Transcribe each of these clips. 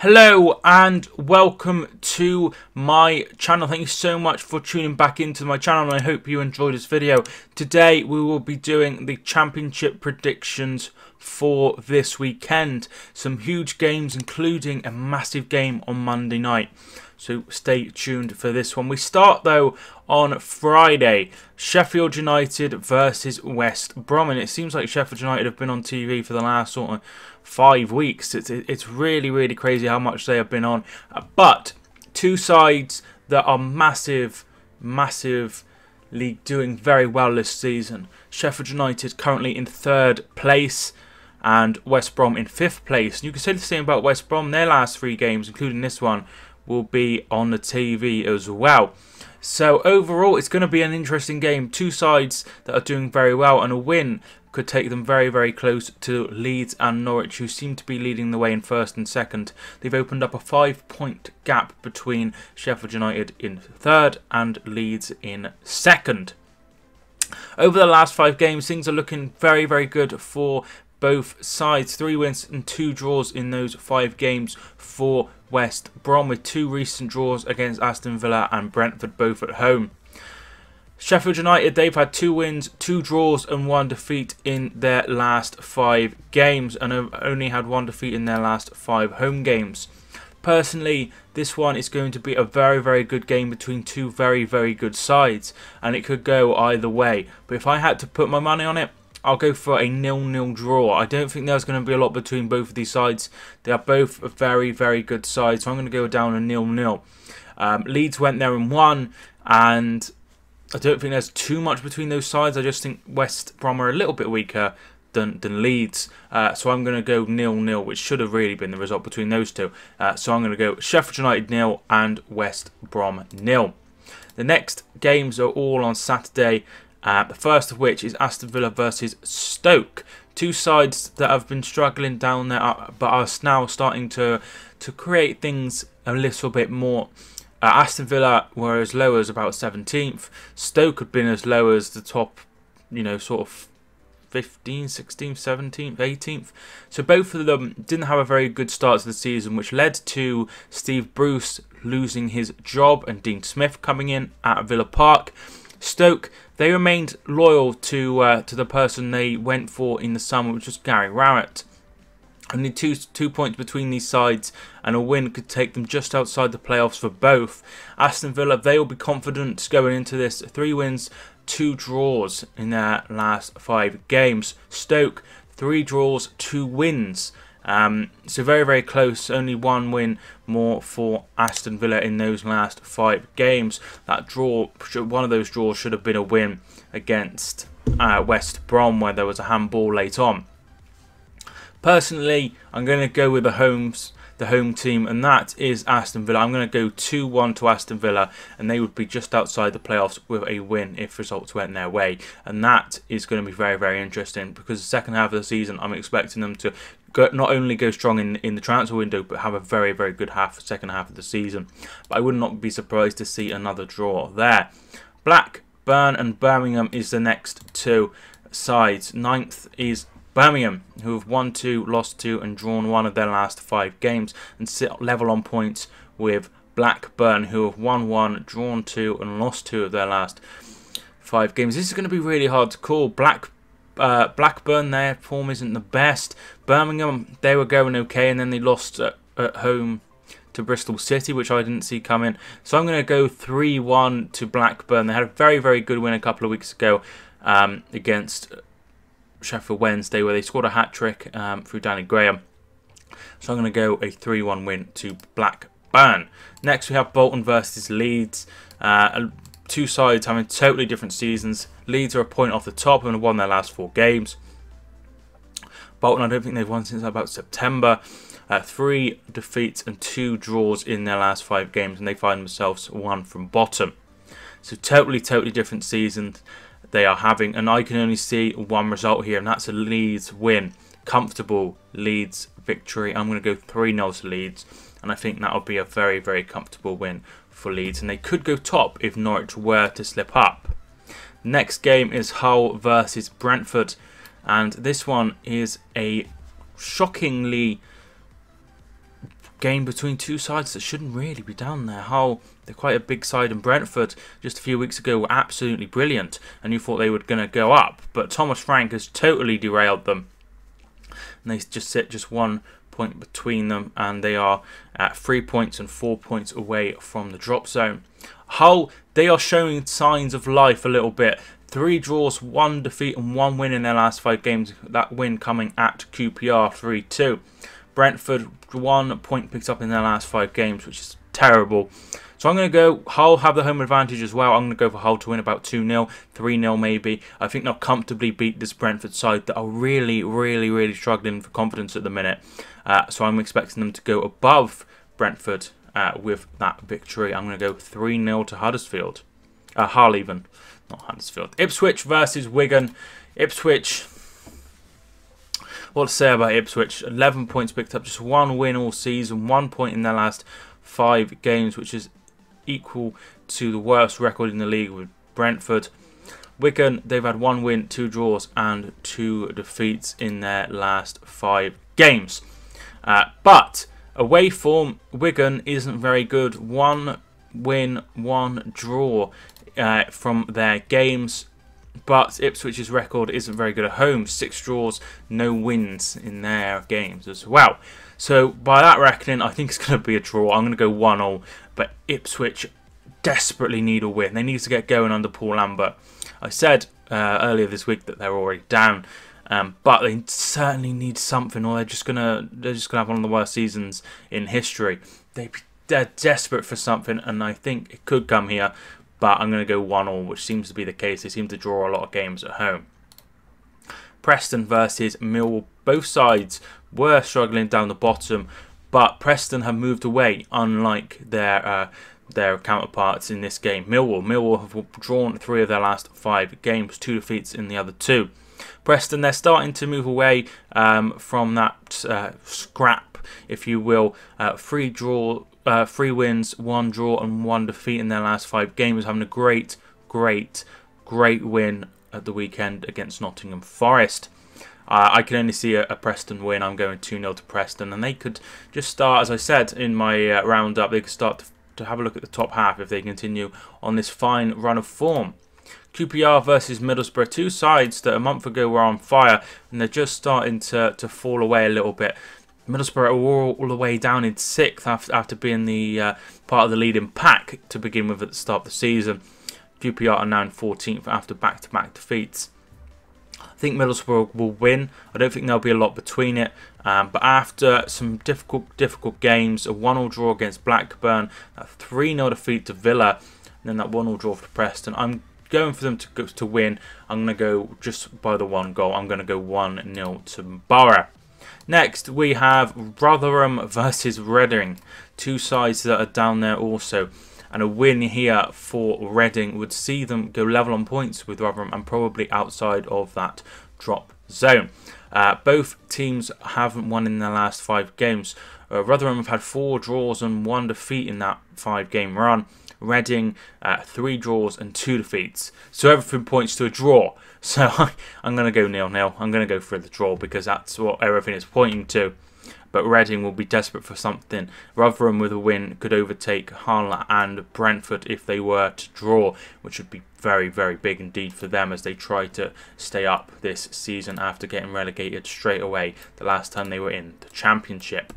Hello and welcome to my channel. Thank you so much for tuning back into my channel and I hope you enjoyed this video. Today we will be doing the championship predictions for this weekend. Some huge games including a massive game on Monday night. So stay tuned for this one. We start though on Friday. Sheffield United versus West Brom. And it seems like Sheffield United have been on TV for the last sort of 5 weeks. It's really crazy how much they have been on. But two sides that are massively doing very well this season. Sheffield United currently in 3rd place and West Brom in 5th place. And you can say the same about West Brom. Their last 3 games, including this one, will be on the TV as well. So overall it's going to be an interesting game. Two sides that are doing very well and a win could take them very close to Leeds and Norwich, who seem to be leading the way in 1st and 2nd. They've opened up a 5-point gap between Sheffield United in 3rd and Leeds in 2nd. Over the last 5 games things are looking very good for both sides. 3 wins and 2 draws in those 5 games for West Brom, with 2 recent draws against Aston Villa and Brentford, both at home. Sheffield United, they've had 2 wins, 2 draws and 1 defeat in their last 5 games and have only had 1 defeat in their last 5 home games. Personally, this one is going to be a very good game between 2 very good sides and it could go either way. But if I had to put my money on it, I'll go for a 0-0 draw. I don't think there's going to be a lot between both of these sides. They are both very good sides, so I'm going to go down a 0-0. Leeds went there and won, and I don't think there's too much between those sides. I just think West Brom are a little bit weaker than Leeds. So I'm going to go 0-0, which should have really been the result between those two. So I'm going to go Sheffield United 0 and West Brom 0. The next games are all on Saturday. The first of which is Aston Villa versus Stoke. 2 sides that have been struggling down there but are now starting to create things a little bit more. Aston Villa were as low as about 17th. Stoke had been as low as the top, sort of 15th, 16th, 17th, 18th. So both of them didn't have a very good start to the season, which led to Steve Bruce losing his job and Dean Smith coming in at Villa Park. Stoke, they remained loyal to the person they went for in the summer, which was Gary Rowett. Only two points between these sides, and a win could take them just outside the playoffs for both. Aston Villa, they will be confident going into this. 3 wins, 2 draws in their last 5 games. Stoke, 3 draws, 2 wins. So very close. Only 1 win more for Aston Villa in those last 5 games. That draw, one of those draws should have been a win against West Brom, where there was a handball late on. Personally, I'm going to go with the home team, and that is Aston Villa. I'm going to go 2-1 to Aston Villa, and they would be just outside the playoffs with a win if results went their way. And that is going to be very interesting, because the second half of the season, I'm expecting them to not only go strong in the transfer window, but have a very good second half of the season. But I would not be surprised to see another draw there. Blackburn and Birmingham is the next 2 sides. 9th is Birmingham, who have won 2, lost 2 and drawn 1 of their last 5 games, and sit level on points with Blackburn, who have won 1, drawn 2 and lost 2 of their last 5 games. This is going to be really hard to call. Blackburn, their form isn't the best. Birmingham, they were going okay, and then they lost at home to Bristol City, which I didn't see coming. So I'm going to go 3-1 to Blackburn. They had a very good win a couple of weeks ago against Sheffield Wednesday, where they scored a hat-trick through Danny Graham. So I'm going to go a 3-1 win to Blackburn. Next we have Bolton versus Leeds. 2 sides having totally different seasons. Leeds are a point off the top and have won their last 4 games. Bolton, I don't think they've won since about September. 3 defeats and 2 draws in their last 5 games, and they find themselves 1 from bottom. So totally different seasons they are having, and I can only see one result here, and that's a Leeds win. Comfortable Leeds victory. I'm going to go 3-0 to Leeds, and I think that'll be a very comfortable win for Leeds, and they could go top if Norwich were to slip up. Next game is Hull versus Brentford, and this one is a shockingly game between two sides that shouldn't really be down there. Hull, they're quite a big side, and Brentford just a few weeks ago were absolutely brilliant, and you thought they were going to go up, but Thomas Frank has totally derailed them, and they just sit just 1 point between them, and they are at 3 points and 4 points away from the drop zone. Hull, they are showing signs of life a little bit. 3 draws, 1 defeat and 1 win in their last 5 games. That win coming at QPR 3-2. Brentford, 1 point picked up in their last 5 games, which is terrible. So I'm going to go, Hull have the home advantage as well. I'm going to go for Hull to win about 2-0, 3-0 maybe. I think they'll comfortably beat this Brentford side that are really struggling for confidence at the minute. So I'm expecting them to go above Brentford with that victory. I'm going to go 3-0 to Huddersfield. Hull even, not Huddersfield. Ipswich versus Wigan. Ipswich, what to say about Ipswich? 11 points picked up, just 1 win all season, 1 point in their last 5 games, which is equal to the worst record in the league with Brentford. Wigan, they've had 1 win, 2 draws and 2 defeats in their last 5 games. But away form, Wigan isn't very good. 1 win, 1 draw from their games. But Ipswich's record isn't very good at home. 6 draws, no wins in their games as well. So by that reckoning, I think it's going to be a draw. I'm going to go 1-0. But Ipswich desperately need a win. They need to get going under Paul Lambert. I said earlier this week that they're already down, but they certainly need something, or they're just gonna have one of the worst seasons in history. They're desperate for something, and I think it could come here. But I'm going to go 1-1, which seems to be the case. They seem to draw a lot of games at home. Preston versus Millwall. Both sides were struggling down the bottom, but Preston have moved away, unlike their counterparts in this game. Millwall have drawn 3 of their last 5 games, 2 defeats in the other 2. Preston, they're starting to move away from that scrap, if you will. 3 wins, 1 draw and 1 defeat in their last 5 games, having a great win at the weekend against Nottingham Forest. I can only see a Preston win. I'm going 2-0 to Preston, and they could just start, as I said in my roundup, they could start to have a look at the top half if they continue on this fine run of form. QPR versus Middlesbrough, 2 sides that a month ago were on fire, and they're just starting to fall away a little bit. Middlesbrough are all the way down in 6th after being the part of the leading pack to begin with at the start of the season. QPR are now in 14th after back-to-back defeats. I think Middlesbrough will win. I don't think there'll be a lot between it. But after some difficult games, a 1-1 draw against Blackburn, a 3-0 defeat to Villa, and then that 1-1 draw for Preston, I'm going for them to win. I'm going to go just by the 1 goal. I'm going to go 1-0 to Borough. Next, we have Rotherham versus Reading. 2 sides that are down there also. And a win here for Reading would see them go level on points with Rotherham and probably outside of that drop zone. Both teams haven't won in their last 5 games. Rotherham have had 4 draws and 1 defeat in that 5-game run. Reading, 3 draws and 2 defeats. So everything points to a draw. So I'm going to go 0-0. I'm going to go for the draw because that's what everything is pointing to. But Reading will be desperate for something. Rotherham with a win could overtake Hull and Brentford if they were to draw, which would be very big indeed for them as they try to stay up this season after getting relegated straight away the last time they were in the Championship.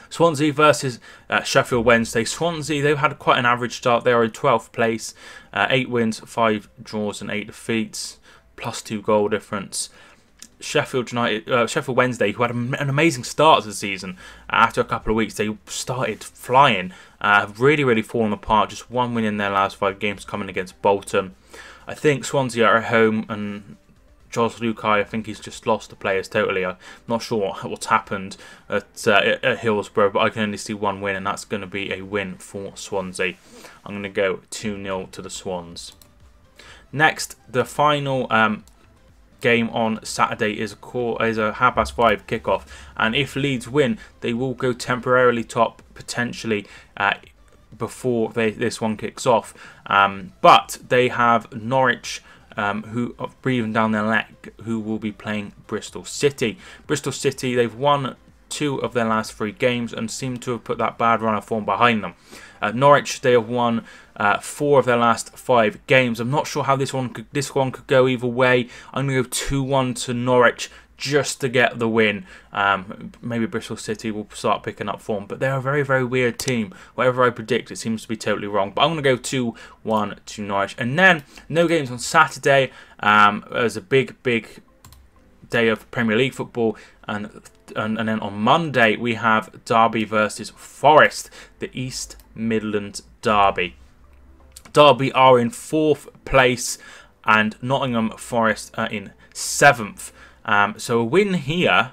Swansea versus Sheffield Wednesday. Swansea, they've had quite an average start. They are in 12th place. 8 wins, 5 draws and 8 defeats. +2 goal difference. Sheffield Wednesday, who had an amazing start to the season. After a couple of weeks, they started flying. Have really fallen apart. Just 1 win in their last 5 games coming against Bolton. I think Swansea are at home, and Jos Lukai, I think he's just lost the players totally. I'm not sure what's happened at Hillsborough, but I can only see 1 win, and that's going to be a win for Swansea. I'm going to go 2-0 to the Swans. Next, the final game on Saturday is a 5:30 kickoff, and if Leeds win, they will go temporarily top potentially before this one kicks off. But they have Norwich, who are breathing down their neck, who will be playing Bristol City. Bristol City, they've won 2 of their last 3 games and seem to have put that bad run of form behind them. Norwich, they have won 4 of their last 5 games. I'm not sure how this one could go either way. I'm going to go 2-1 to Norwich just to get the win. Maybe Bristol City will start picking up form, but they're a very, very weird team. Whatever I predict, it seems to be totally wrong. But I'm going to go 2-1 to Norwich. And then, no games on Saturday. There's a big day of Premier League football, and then on Monday we have Derby versus Forest, the East Midlands derby. Derby are in 4th place and Nottingham Forest are in 7th. So a win here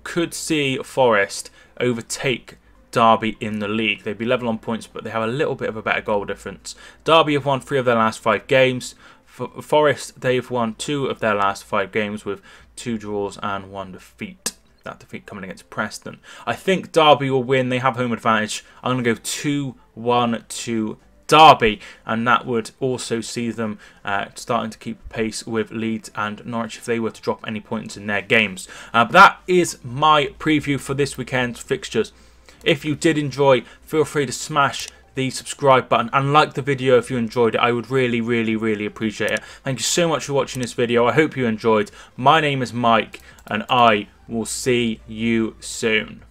could see Forest overtake Derby in the league. They'd be level on points, but they have a little bit of a better goal difference. Derby have won 3 of their last 5 games. For Forest, they've won 2 of their last 5 games with 2 draws and 1 defeat. That defeat coming against Preston. I think Derby will win. They have home advantage. I'm going to go 2-1 to Derby, and that would also see them starting to keep pace with Leeds and Norwich if they were to drop any points in their games. But that is my preview for this weekend's fixtures. If you did enjoy, feel free to smash the subscribe button and like the video if you enjoyed it. I would really appreciate it. Thank you so much for watching this video. I hope you enjoyed. My name is Mike and I will see you soon.